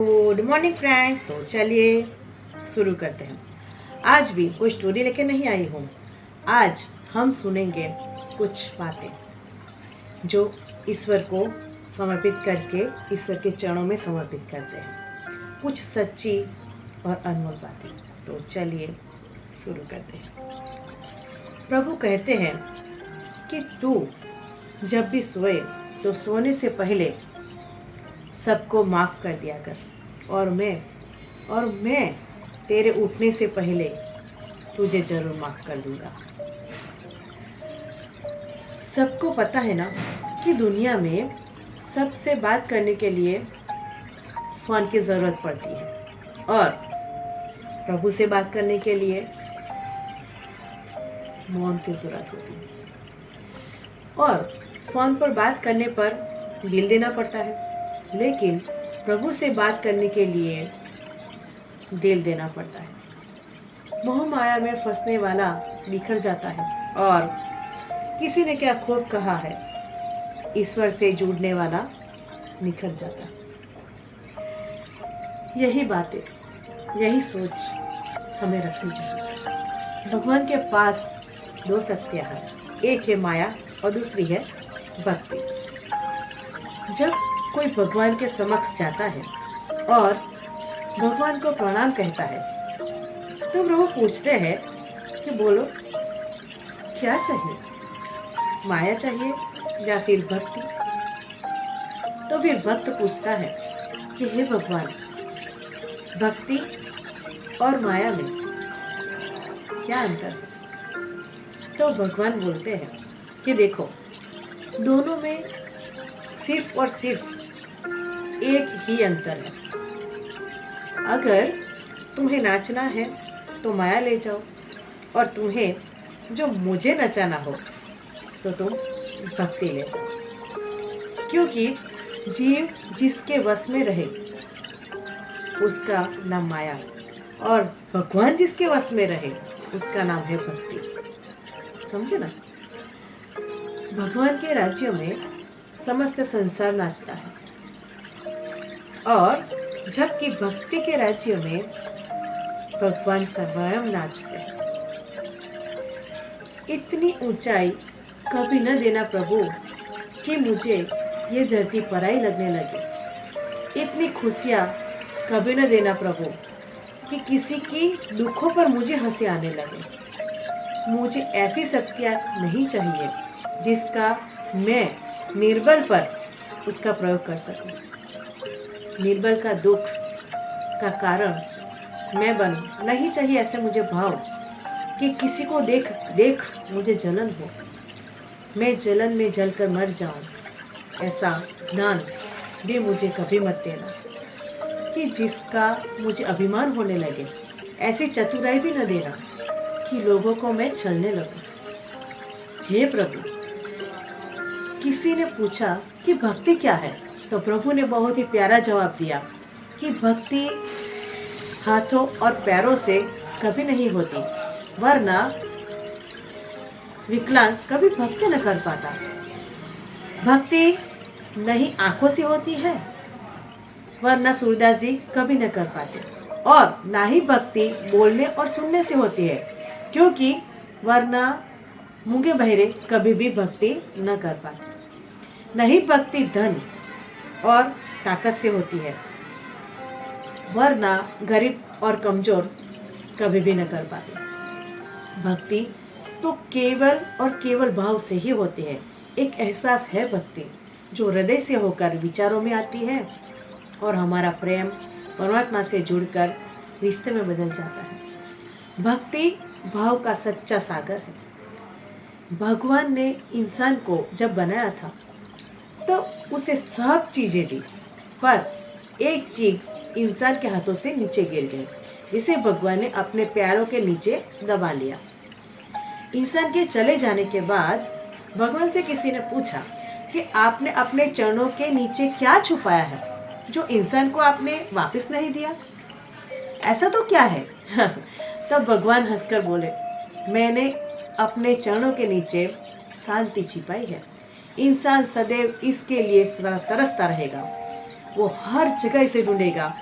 Good morning friends. तो चलिए शुरू करते हैं। आज भी कोई स्टोरी लेके नहीं आई हूँ। आज हम सुनेंगे कुछ बातें जो ईश्वर को समर्पित करके ईश्वर के चरणों में समर्पित करते हैं। कुछ सच्ची और अनमोल बातें। तो चलिए शुरू करते हैं। प्रभु कहते हैं कि तू जब भी सोए तो सोने से पहले सबको माफ़ कर दिया कर, और मैं तेरे उठने से पहले तुझे जरूर माफ़ कर दूंगा। सबको पता है ना कि दुनिया में सबसे बात करने के लिए फ़ोन की ज़रूरत पड़ती है, और प्रभु से बात करने के लिए मौन की ज़रूरत होती है। और फ़ोन पर बात करने पर बिल देना पड़ता है, लेकिन प्रभु से बात करने के लिए दिल देना पड़ता है। मोह माया में फंसने वाला बिखर जाता है, और किसी ने क्या खूब कहा है, ईश्वर से जुड़ने वाला निखर जाता है। यही बातें, यही सोच हमें रखनी चाहिए। भगवान के पास दो शक्तियाँ हैं, एक है माया और दूसरी है भक्ति। जब कोई भगवान के समक्ष जाता है और भगवान को प्रणाम कहता है तो प्रभु पूछते हैं कि बोलो क्या चाहिए, माया चाहिए या फिर भक्ति। तो फिर भक्त पूछता है कि हे भगवान, भक्ति और माया में क्या अंतर है। तो भगवान बोलते हैं कि देखो, दोनों में सिर्फ और सिर्फ एक ही अंतर है। अगर तुम्हें नाचना है तो माया ले जाओ, और तुम्हें जो मुझे नचाना हो तो तुम भक्ति ले जाओ। क्योंकि जीव जिसके वश में रहे उसका नाम माया, और भगवान जिसके वश में रहे उसका नाम है भक्ति। समझे ना? भगवान के राज्य में समस्त संसार नाचता है, और जबकि भक्ति के राज्य में भगवान स्वयं नाचते हैं। इतनी ऊंचाई कभी न देना प्रभु कि मुझे ये धरती पराई लगने लगे। इतनी खुशियाँ कभी न देना प्रभु कि किसी की दुखों पर मुझे हंसी आने लगे। मुझे ऐसी शक्तियाँ नहीं चाहिए जिसका मैं निर्बल पर उसका प्रयोग कर सकूं। निर्बल का दुख का कारण मैं बनूं। नहीं चाहिए ऐसे मुझे भाव कि किसी को देख देख मुझे जलन हो, मैं जलन में जलकर मर जाऊं। ऐसा ज्ञान भी मुझे कभी मत देना कि जिसका मुझे अभिमान होने लगे। ऐसी चतुराई भी न देना कि लोगों को मैं छलने लगूं। हे प्रभु, किसी ने पूछा कि भक्ति क्या है, तो प्रभु ने बहुत ही प्यारा जवाब दिया कि भक्ति हाथों और पैरों से कभी नहीं होती, वरना विकलांग कभी भक्ति न कर पाता। भक्ति नहीं आंखों से होती है, वरना सूरदास जी कभी न कर पाते। और ना ही भक्ति बोलने और सुनने से होती है, क्योंकि वरना मूंगे बहरे कभी भी भक्ति न कर पाते। नहीं भक्ति धन और ताकत से होती है, वरना गरीब और कमजोर कभी भी न कर पाते। भक्ति तो केवल और केवल भाव से ही होती है। एक एहसास है भक्ति जो हृदय से होकर विचारों में आती है, और हमारा प्रेम परमात्मा से जुड़कर रिश्ते में बदल जाता है। भक्ति भाव का सच्चा सागर है। भगवान ने इंसान को जब बनाया था तो उसे सब चीजें दी, पर एक चीज इंसान के हाथों से नीचे गिर गई, जिसे भगवान ने अपने पैरों के नीचे दबा लिया। इंसान के चले जाने के बाद भगवान से किसी ने पूछा कि आपने अपने चरणों के नीचे क्या छुपाया है जो इंसान को आपने वापस नहीं दिया? ऐसा तो क्या है? तब भगवान हंसकर बोले, मैंने अपने चरणों के नीचे शांति छिपाई है। इंसान सदैव इसके लिए तरसता रहेगा। वो हर जगह इसे ढूंढेगा,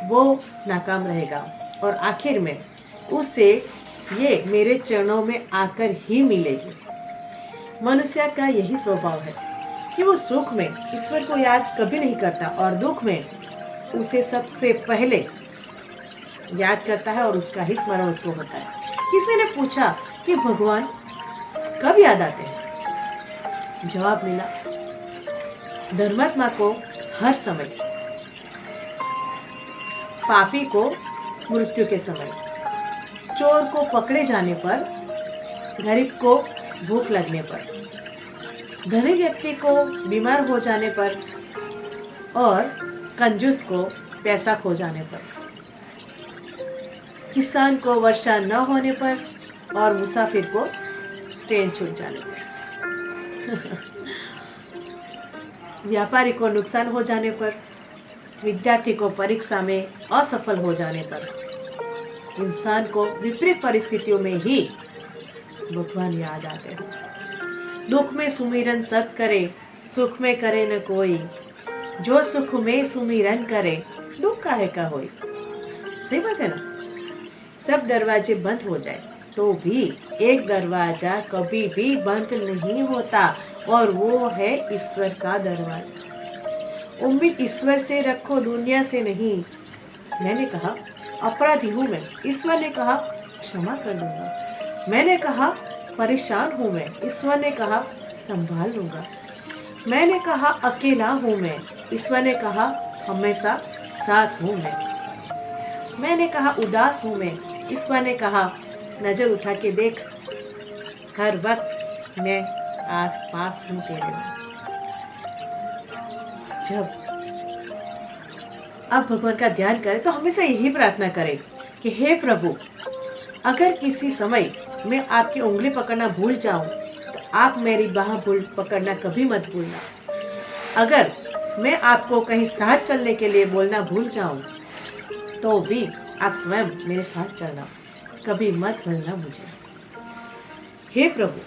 वो नाकाम रहेगा और आखिर में उसे ये मेरे चरणों में आकर ही मिलेगी। मनुष्य का यही स्वभाव है कि वो सुख में ईश्वर को याद कभी नहीं करता और दुख में उसे सबसे पहले याद करता है और उसका ही स्मरण उसको होता है। किसी ने पूछा कि भगवान कब याद आते हैं? जवाब मिला, धर्मात्मा को हर समय, पापी को मृत्यु के समय, चोर को पकड़े जाने पर, गरीब को भूख लगने पर, धनी व्यक्ति को बीमार हो जाने पर और कंजूस को पैसा खो जाने पर, किसान को वर्षा न होने पर और मुसाफिर को ट्रेन छूट जाने पर, व्यापारी को नुकसान हो जाने पर, विद्यार्थी को परीक्षा में असफल हो जाने पर, इंसान को विपरीत परिस्थितियों में ही भगवान याद आते हैं। दुख में सुमिरन सब करे, सुख में करे न कोई, जो सुख में सुमिरन करे, दुख काहे का होई। सही बात है ना? सब दरवाजे बंद हो जाए तो भी एक दरवाजा कभी भी बंद नहीं होता और वो है ईश्वर का दरवाजा। उम्मीद ईश्वर से रखो, दुनिया से नहीं। मैंने कहा अपराधी हूँ मैं, ईश्वर ने कहा क्षमा कर दूंगा। मैंने कहा परेशान हूँ मैं, ईश्वर ने कहा संभाल लूंगा। मैंने कहा अकेला हूँ मैं, ईश्वर ने कहा हमेशा साथ हूँ मैं। मैंने कहा उदास हूँ मैं, ईश्वर ने कहा नजर उठा के देख, हर वक्त मैं आस पास हूँ तेरे में। जब आप भगवान का ध्यान करें तो हमेशा यही प्रार्थना करें कि हे प्रभु, अगर किसी समय मैं आपकी उंगली पकड़ना भूल जाऊं तो आप मेरी बाह पकड़ना कभी मत भूलना। अगर मैं आपको कहीं साथ चलने के लिए बोलना भूल जाऊं तो भी आप स्वयं मेरे साथ चलना, कभी मत भूलना मुझे। हे प्रभु,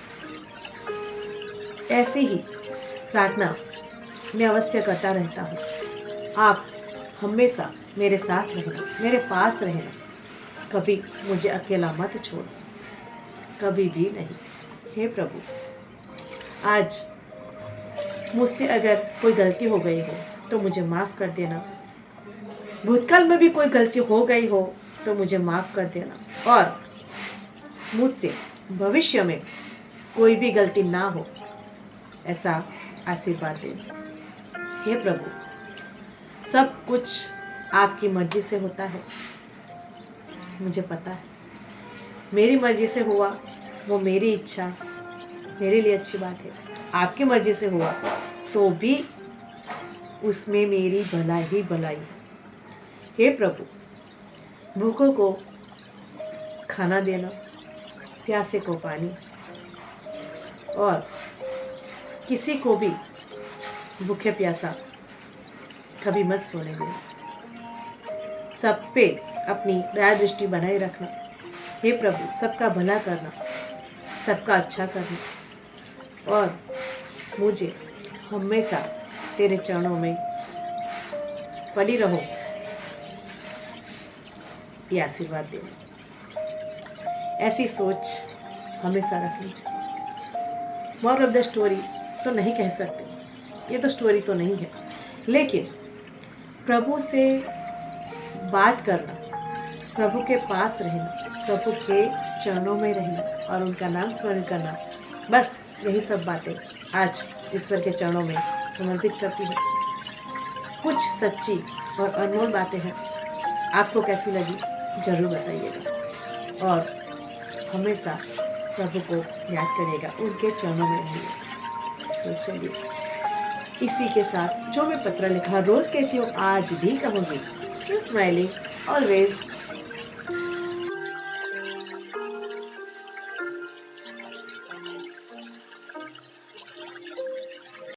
ऐसी ही प्रार्थना मैं अवश्य करता रहता हूँ। आप हमेशा मेरे साथ रहना, मेरे पास रहना, कभी मुझे अकेला मत छोड़ो, कभी भी नहीं। हे प्रभु, आज मुझसे अगर कोई गलती हो गई हो तो मुझे माफ़ कर देना। भूतकाल में भी कोई गलती हो गई हो तो मुझे माफ़ कर देना और मुझसे भविष्य में कोई भी गलती ना हो, ऐसा आशीर्वाद देना। हे प्रभु, सब कुछ आपकी मर्जी से होता है, मुझे पता है। मेरी मर्जी से हुआ वो मेरी इच्छा, मेरे लिए अच्छी बात है। आपकी मर्जी से हुआ तो भी उसमें मेरी भलाई ही भलाई है। हे प्रभु, भूखों को खाना देना, प्यासे को पानी और किसी को भी भूखे प्यासा कभी मत सोने देना। सब पे अपनी दया दृष्टि बनाए रखना। हे प्रभु, सबका भला करना, सबका अच्छा करना और मुझे हमेशा तेरे चरणों में पड़ी रहो, ये आशीर्वाद देना। ऐसी सोच हमेशा रखनी चाहिए। मोरल ऑफ द स्टोरी तो नहीं कह सकते, ये तो स्टोरी तो नहीं है, लेकिन प्रभु से बात करना, प्रभु के पास रहना, प्रभु के चरणों में रहना और उनका नाम स्मरण करना, बस यही सब बातें आज ईश्वर के चरणों में समर्पित करती हूँ। कुछ सच्ची और अनमोल बातें हैं, आपको कैसी लगी जरूर बताइएगा और हमेशा प्रभु को याद करिएगा, उनके चरणों में रहिएगा। तो चलिए, इसी के साथ जो मैं पत्र लिखा रोज कहती हूँ आज भी कहूँगी, स्माइलिंग ऑलवेज